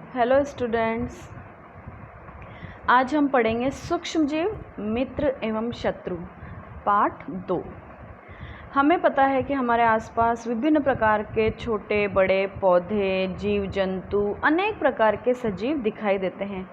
Hello students, आज हम पढ़ेंगे सूक्ष्मजीव मित्र एवं शत्रु पार्ट 2। हमें पता है कि हमारे आसपास विभिन्न प्रकार के छोटे बड़े पौधे, जीव जंतु, अनेक प्रकार के सजीव दिखाई देते हैं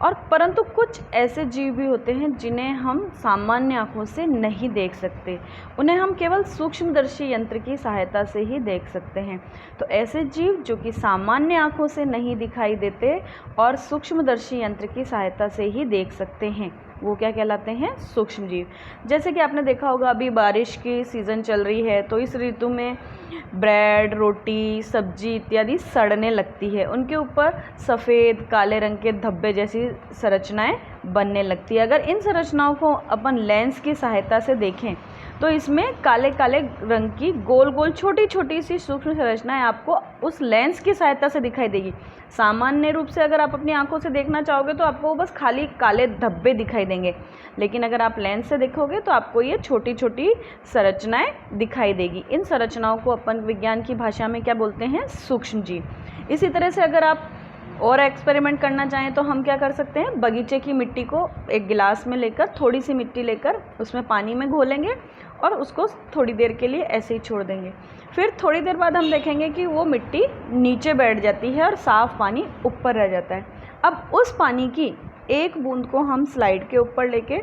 और परंतु कुछ ऐसे जीव भी होते हैं जिन्हें हम सामान्य आँखों से नहीं देख सकते। उन्हें हम केवल सूक्ष्मदर्शी यंत्र की सहायता से ही देख सकते हैं। तो ऐसे जीव जो कि सामान्य आँखों से नहीं दिखाई देते और सूक्ष्मदर्शी यंत्र की सहायता से ही देख सकते हैं, वो क्या कहलाते हैं? सूक्ष्मजीव। जैसे कि आपने देखा होगा, अभी बारिश की सीज़न चल रही है तो इस ऋतु में ब्रेड, रोटी, सब्जी इत्यादि सड़ने लगती है। उनके ऊपर सफ़ेद काले रंग के धब्बे जैसी संरचनाएं बनने लगती है। अगर इन संरचनाओं को अपन लेंस की सहायता से देखें तो इसमें काले काले रंग की गोल गोल छोटी छोटी सी सूक्ष्म संरचनाएं आपको उस लेंस की सहायता से दिखाई देगी। सामान्य रूप से अगर आप अपनी आंखों से देखना चाहोगे तो आपको बस खाली काले धब्बे दिखाई देंगे, लेकिन अगर आप लेंस से देखोगे तो आपको ये छोटी छोटी संरचनाएं दिखाई देगी। इन संरचनाओं को अपन विज्ञान की भाषा में क्या बोलते हैं? सूक्ष्मजीव। इसी तरह से अगर आप और एक्सपेरिमेंट करना चाहें तो हम क्या कर सकते हैं? बगीचे की मिट्टी को एक गिलास में लेकर, थोड़ी सी मिट्टी लेकर उसमें पानी में घोलेंगे और उसको थोड़ी देर के लिए ऐसे ही छोड़ देंगे। फिर थोड़ी देर बाद हम देखेंगे कि वो मिट्टी नीचे बैठ जाती है और साफ़ पानी ऊपर रह जाता है। अब उस पानी की एक बूंद को हम स्लाइड के ऊपर लेके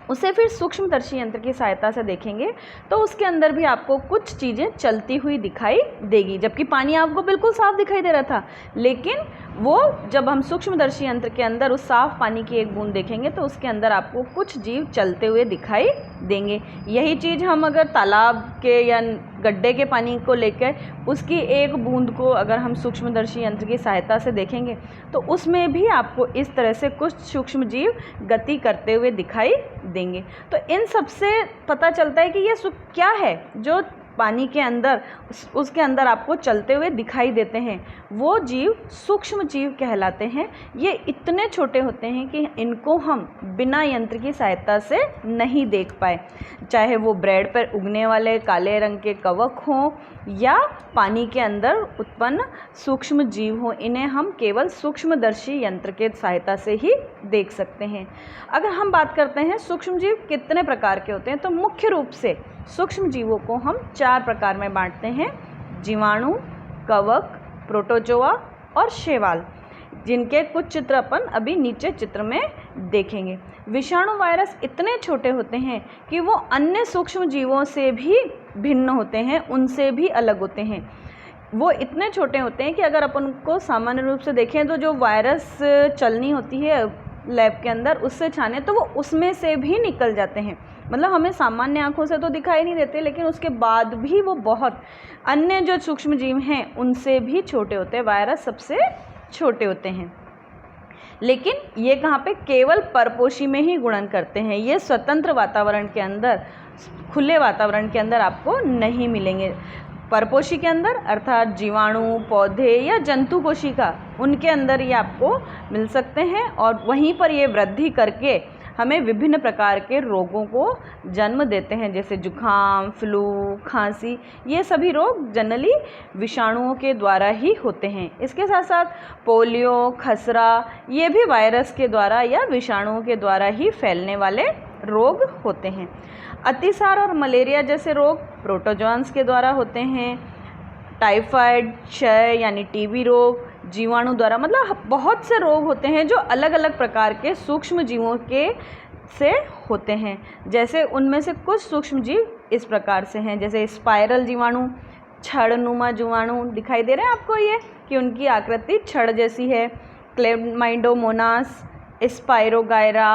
उसे फिर सूक्ष्मदर्शी यंत्र की सहायता से देखेंगे तो उसके अंदर भी आपको कुछ चीज़ें चलती हुई दिखाई देगी, जबकि पानी आपको बिल्कुल साफ दिखाई दे रहा था। लेकिन वो जब हम सूक्ष्मदर्शी यंत्र के अंदर उस साफ पानी की एक बूंद देखेंगे तो उसके अंदर आपको कुछ जीव चलते हुए दिखाई देंगे। यही चीज़ हम अगर तालाब के या गड्ढे के पानी को लेकर उसकी एक बूंद को अगर हम सूक्ष्मदर्शी यंत्र की सहायता से देखेंगे तो उसमें भी आपको इस तरह से कुछ सूक्ष्म जीव गति करते हुए दिखाई देंगे। तो इन सब से पता चलता है कि ये क्या है जो पानी के अंदर उसके अंदर आपको चलते हुए दिखाई देते हैं, वो जीव सूक्ष्म जीव कहलाते हैं। ये इतने छोटे होते हैं कि इनको हम बिना यंत्र की सहायता से नहीं देख पाए, चाहे वो ब्रेड पर उगने वाले काले रंग के कवक हों या पानी के अंदर उत्पन्न सूक्ष्म जीव हों, इन्हें हम केवल सूक्ष्मदर्शी यंत्र के सहायता से ही देख सकते हैं। अगर हम बात करते हैं सूक्ष्म जीव कितने प्रकार के होते हैं, तो मुख्य रूप से सूक्ष्म जीवों को हम 4 प्रकार में बांटते हैं: जीवाणु, कवक, प्रोटोजोआ और शैवाल, जिनके कुछ चित्र अपन अभी नीचे चित्र में देखेंगे। विषाणु वायरस इतने छोटे होते हैं कि वो अन्य सूक्ष्म जीवों से भी भिन्न होते हैं, उनसे भी अलग होते हैं। वो इतने छोटे होते हैं कि अगर अपन उनको सामान्य रूप से देखें तो जो वायरस चलनी होती है लैब के अंदर उससे छाने तो वो उसमें से भी निकल जाते हैं। मतलब हमें सामान्य आँखों से तो दिखाई नहीं देते, लेकिन उसके बाद भी वो बहुत अन्य जो सूक्ष्म जीव हैं उनसे भी छोटे होते हैं। वायरस सबसे छोटे होते हैं, लेकिन ये कहाँ पे? केवल परपोषी में ही गुणन करते हैं। ये स्वतंत्र वातावरण के अंदर, खुले वातावरण के अंदर आपको नहीं मिलेंगे। परपोषी के अंदर अर्थात जीवाणु, पौधे या जंतु कोशिका, उनके अंदर ये आपको मिल सकते हैं और वहीं पर ये वृद्धि करके हमें विभिन्न प्रकार के रोगों को जन्म देते हैं, जैसे जुखाम, फ्लू, खांसी। ये सभी रोग जनरली विषाणुओं के द्वारा ही होते हैं। इसके साथ साथ पोलियो, खसरा, ये भी वायरस के द्वारा या विषाणुओं के द्वारा ही फैलने वाले रोग होते हैं। अतिसार और मलेरिया जैसे रोग प्रोटोजोआन्स के द्वारा होते हैं। टाइफाइड, क्षय यानी टीबी रोग जीवाणु द्वारा, मतलब बहुत से रोग होते हैं जो अलग अलग प्रकार के सूक्ष्म जीवों के से होते हैं। जैसे उनमें से कुछ सूक्ष्म जीव इस प्रकार से हैं, जैसे स्पाइरल जीवाणु, छड़नुमा जीवाणु दिखाई दे रहे हैं आपको ये कि उनकी आकृति छड़ जैसी है। Chlamydomonas, spirogyra,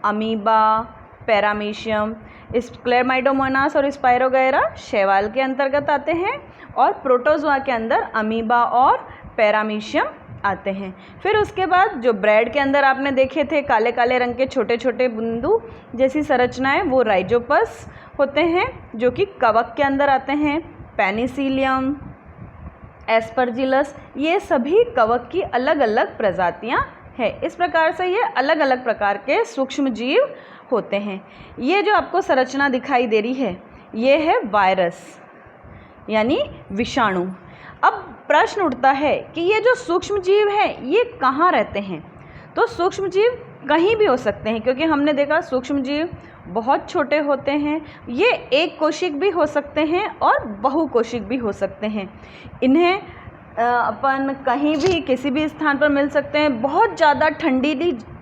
amoeba, paramecium. इस क्लेमाइडोमोनास और स्पाइरोगायरा शैवाल के अंतर्गत आते हैं और प्रोटोजोआ के अंदर अमीबा और पैरामीशियम आते हैं। फिर उसके बाद जो ब्रेड के अंदर आपने देखे थे काले काले रंग के छोटे छोटे बिंदु जैसी संरचनाएं, वो राइजोपस होते हैं जो कि कवक के अंदर आते हैं। पेनिसिलियम, एस्परजिलस, ये सभी कवक की अलग अलग प्रजातियां हैं। इस प्रकार से ये अलग अलग प्रकार के सूक्ष्म जीव होते हैं। ये जो आपको संरचना दिखाई दे रही है ये है वायरस यानी विषाणु। अब प्रश्न उठता है कि ये जो सूक्ष्म जीव हैं ये कहाँ रहते हैं। तो सूक्ष्म जीव कहीं भी हो सकते हैं, क्योंकि हमने देखा सूक्ष्म जीव बहुत छोटे होते हैं। ये एक कोशिक भी हो सकते हैं और बहुकोशिक भी हो सकते हैं। इन्हें अपन कहीं भी किसी भी स्थान पर मिल सकते हैं। बहुत ज़्यादा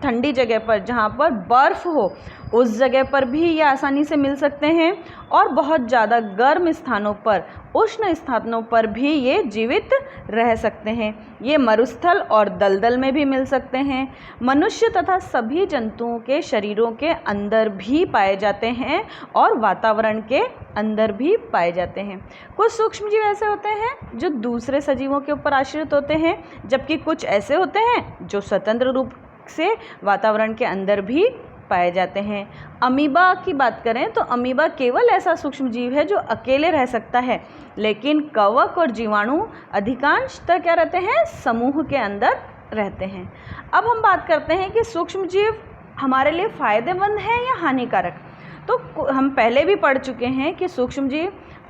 ठंडी जगह पर जहाँ पर बर्फ़ हो उस जगह पर भी ये आसानी से मिल सकते हैं, और बहुत ज़्यादा गर्म स्थानों पर, उष्ण स्थानों पर भी ये जीवित रह सकते हैं। ये मरुस्थल और दलदल में भी मिल सकते हैं। मनुष्य तथा सभी जंतुओं के शरीरों के अंदर भी पाए जाते हैं और वातावरण के अंदर भी पाए जाते हैं। कुछ सूक्ष्म जीव ऐसे होते हैं जो दूसरे सजीवों के ऊपर आश्रित होते हैं, जबकि कुछ ऐसे होते हैं जो स्वतंत्र रूप से वातावरण के अंदर भी पाए जाते हैं। अमीबा की बात करें तो अमीबा केवल ऐसा सूक्ष्म जीव है जो अकेले रह सकता है, लेकिन कवक और जीवाणु अधिकांशतः क्या रहते हैं, समूह के अंदर रहते हैं। अब हम बात करते हैं कि सूक्ष्म जीव हमारे लिए फ़ायदेमंद है या हानिकारक। तो हम पहले भी पढ़ चुके हैं कि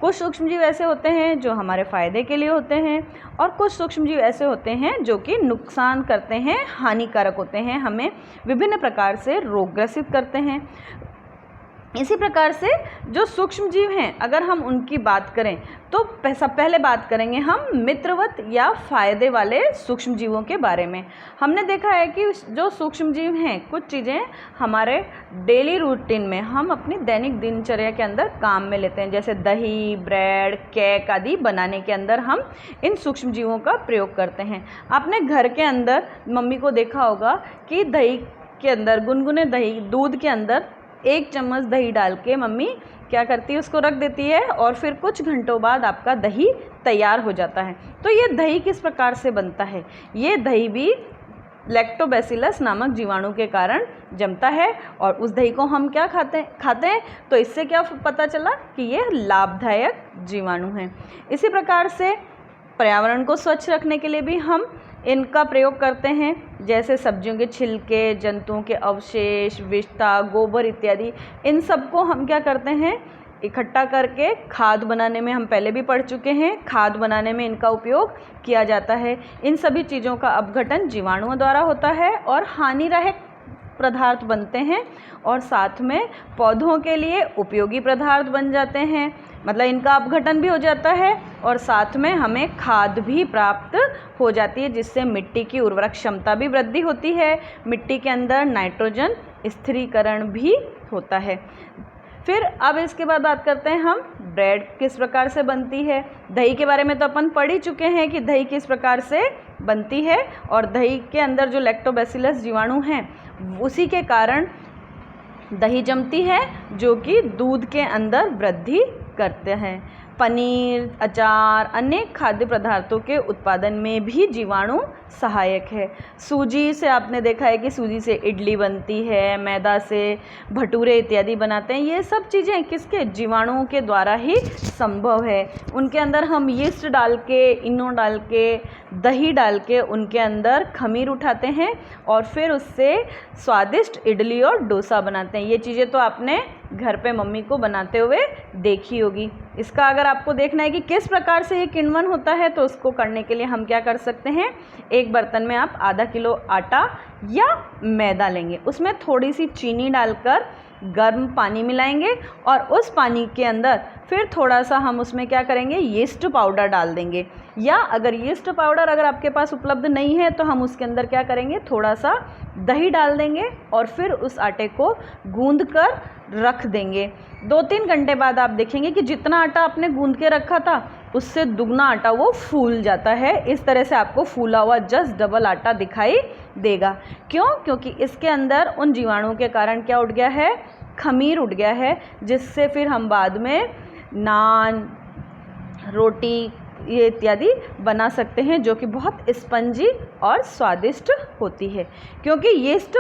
कुछ सूक्ष्म जीव ऐसे होते हैं जो हमारे फ़ायदे के लिए होते हैं, और कुछ सूक्ष्म जीव ऐसे होते हैं जो कि नुकसान करते हैं, हानिकारक होते हैं, हमें विभिन्न प्रकार से रोगग्रसित करते हैं। इसी प्रकार से जो सूक्ष्म जीव हैं, अगर हम उनकी बात करें तो पहले बात करेंगे हम मित्रवत या फ़ायदे वाले सूक्ष्म जीवों के बारे में। हमने देखा है कि जो सूक्ष्म जीव हैं, कुछ चीज़ें हमारे डेली रूटीन में हम अपनी दैनिक दिनचर्या के अंदर काम में लेते हैं, जैसे दही, ब्रेड, केक आदि बनाने के अंदर हम इन सूक्ष्म जीवों का प्रयोग करते हैं। आपने घर के अंदर मम्मी को देखा होगा कि दही के अंदर, गुनगुने दही, दूध के अंदर 1 चम्मच दही डाल के मम्मी क्या करती है, उसको रख देती है, और फिर कुछ घंटों बाद आपका दही तैयार हो जाता है। तो ये दही किस प्रकार से बनता है? ये दही भी लैक्टोबैसिलस नामक जीवाणु के कारण जमता है, और उस दही को हम क्या खाते हैं। तो इससे क्या पता चला कि ये लाभदायक जीवाणु हैं। इसी प्रकार से पर्यावरण को स्वच्छ रखने के लिए भी हम इनका प्रयोग करते हैं, जैसे सब्जियों के छिलके, जंतुओं के अवशेष, विष्ठा, गोबर इत्यादि, इन सबको हम क्या करते हैं, इकट्ठा करके खाद बनाने में, हम पहले भी पढ़ चुके हैं, खाद बनाने में इनका उपयोग किया जाता है। इन सभी चीज़ों का अपघटन जीवाणुओं द्वारा होता है और हानिकारक पदार्थ बनते हैं, और साथ में पौधों के लिए उपयोगी पदार्थ बन जाते हैं। मतलब इनका अपघटन भी हो जाता है और साथ में हमें खाद भी प्राप्त हो जाती है, जिससे मिट्टी की उर्वरक क्षमता भी वृद्धि होती है, मिट्टी के अंदर नाइट्रोजन स्थिरीकरण भी होता है। फिर अब इसके बाद बात करते हैं हम ब्रेड किस प्रकार से बनती है। दही के बारे में तो अपन पढ़ ही चुके हैं कि दही किस प्रकार से बनती है, और दही के अंदर जो लैक्टोबैसिलस जीवाणु हैं उसी के कारण दही जमती है, जो कि दूध के अंदर वृद्धि करते हैं। पनीर, अचार, अनेक खाद्य पदार्थों के उत्पादन में भी जीवाणु सहायक है। सूजी से आपने देखा है कि सूजी से इडली बनती है, मैदा से भटूरे इत्यादि बनाते हैं। ये सब चीज़ें किसके, जीवाणुओं के द्वारा ही संभव है। उनके अंदर हम यीस्ट डाल के, इनो डाल के, दही डाल के उनके अंदर खमीर उठाते हैं और फिर उससे स्वादिष्ट इडली और डोसा बनाते हैं। ये चीज़ें तो आपने घर पे मम्मी को बनाते हुए देखी होगी। इसका अगर आपको देखना है कि किस प्रकार से ये किण्वन होता है, तो उसको करने के लिए हम क्या कर सकते हैं, एक बर्तन में आप आधा किलो आटा या मैदा लेंगे, उसमें थोड़ी सी चीनी डालकर गर्म पानी मिलाएंगे, और उस पानी के अंदर फिर थोड़ा सा हम उसमें क्या करेंगे, यीस्ट पाउडर डाल देंगे। या अगर यीस्ट पाउडर अगर आपके पास उपलब्ध नहीं है तो हम उसके अंदर क्या करेंगे, थोड़ा सा दही डाल देंगे और फिर उस आटे को गूंद कर रख देंगे। 2-3 घंटे बाद आप देखेंगे कि जितना आटा आपने गूंद के रखा था उससे दुगना आटा वो फूल जाता है। इस तरह से आपको फूला हुआ जस्ट डबल आटा दिखाई देगा। क्यों? क्योंकि इसके अंदर उन जीवाणुओं के कारण क्या उठ गया है, खमीर उठ गया है, जिससे फिर हम बाद में नान, रोटी ये इत्यादि बना सकते हैं, जो कि बहुत स्पंजी और स्वादिष्ट होती है। क्योंकि यीस्ट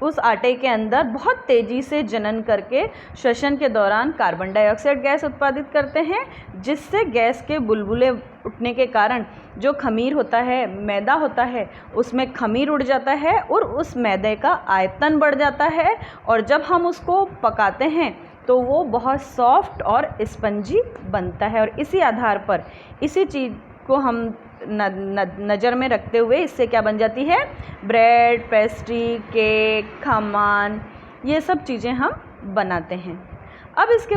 उस आटे के अंदर बहुत तेज़ी से जनन करके श्वसन के दौरान कार्बन डाइऑक्साइड गैस उत्पादित करते हैं, जिससे गैस के बुलबुले उठने के कारण जो खमीर होता है, मैदा होता है, उसमें खमीर उड़ जाता है और उस मैदे का आयतन बढ़ जाता है, और जब हम उसको पकाते हैं तो वो बहुत सॉफ्ट और स्पंजी बनता है। और इसी आधार पर, इसी चीज़ को हम नज़र में रखते हुए इससे क्या बन जाती है, ब्रेड, पेस्ट्री, केक, खमन, ये सब चीज़ें हम बनाते हैं। अब इसके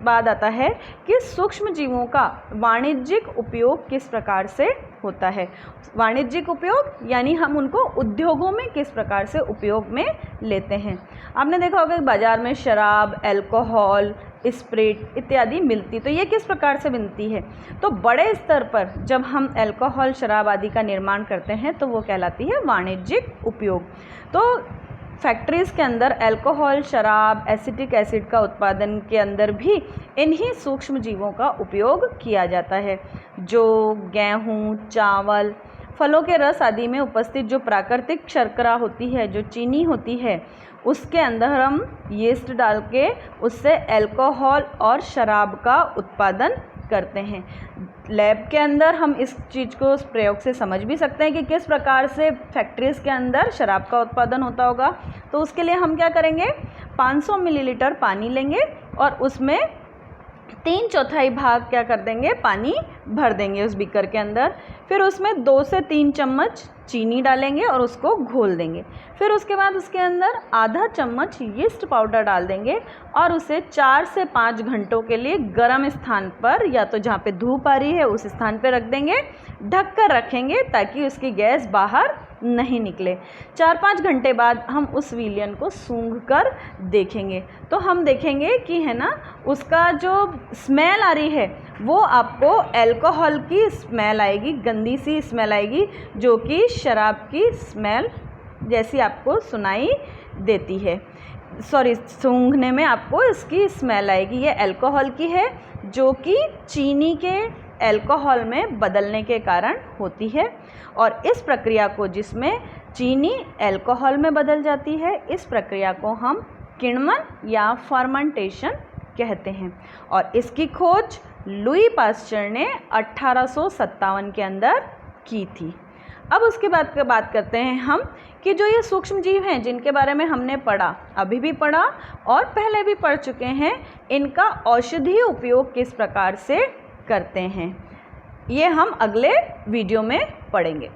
बाद आता है कि सूक्ष्म जीवों का वाणिज्यिक उपयोग किस प्रकार से होता है। वाणिज्यिक उपयोग यानी हम उनको उद्योगों में किस प्रकार से उपयोग में लेते हैं। आपने देखा होगा कि बाज़ार में शराब, अल्कोहल, स्प्रिट इत्यादि मिलती, तो ये किस प्रकार से मिलती है। तो बड़े स्तर पर जब हम अल्कोहल, शराब आदि का निर्माण करते हैं तो वो कहलाती है वाणिज्यिक उपयोग। तो फैक्ट्रीज़ के अंदर अल्कोहल, शराब, एसिटिक एसिड का उत्पादन के अंदर भी इन्हीं सूक्ष्म जीवों का उपयोग किया जाता है। जो गेहूँ, चावल, फलों के रस आदि में उपस्थित जो प्राकृतिक शर्करा होती है, जो चीनी होती है, उसके अंदर हम यीस्ट डाल के उससे अल्कोहल और शराब का उत्पादन करते हैं। लैब के अंदर हम इस चीज़ को उस प्रयोग से समझ भी सकते हैं कि किस प्रकार से फैक्ट्रीज़ के अंदर शराब का उत्पादन होता होगा। तो उसके लिए हम क्या करेंगे, 500 मिलीलीटर पानी लेंगे और उसमें 3/4 भाग क्या कर देंगे, पानी भर देंगे उस बीकर के अंदर। फिर उसमें 2 से 3 चम्मच चीनी डालेंगे और उसको घोल देंगे। फिर उसके बाद उसके अंदर आधा चम्मच यीस्ट पाउडर डाल देंगे और उसे 4 से 5 घंटों के लिए गर्म स्थान पर, या तो जहाँ पे धूप आ रही है उस स्थान पे रख देंगे, ढक कर रखेंगे ताकि उसकी गैस बाहर नहीं निकले। 4-5 घंटे बाद हम उस विलयन को सूंघ कर देखेंगे तो हम देखेंगे कि है ना, उसका जो स्मेल आ रही है वो आपको अल्कोहल की स्मेल आएगी, गंदी सी स्मेल आएगी, जो कि शराब की स्मेल जैसी आपको सुनाई देती है। सूंघने में आपको इसकी स्मेल आएगी। ये अल्कोहल की है जो कि चीनी के अल्कोहल में बदलने के कारण होती है। और इस प्रक्रिया को, जिसमें चीनी अल्कोहल में बदल जाती है, इस प्रक्रिया को हम किण्वन या फर्मेंटेशन कहते हैं। और इसकी खोज लुई पास्चर ने 1857 के अंदर की थी। अब उसके बाद बात करते हैं हम कि जो ये सूक्ष्म जीव हैं जिनके बारे में हमने पढ़ा, अभी भी पढ़ा और पहले भी पढ़ चुके हैं, इनका औषधीय उपयोग किस प्रकार से करते हैं, ये हम अगले वीडियो में पढ़ेंगे।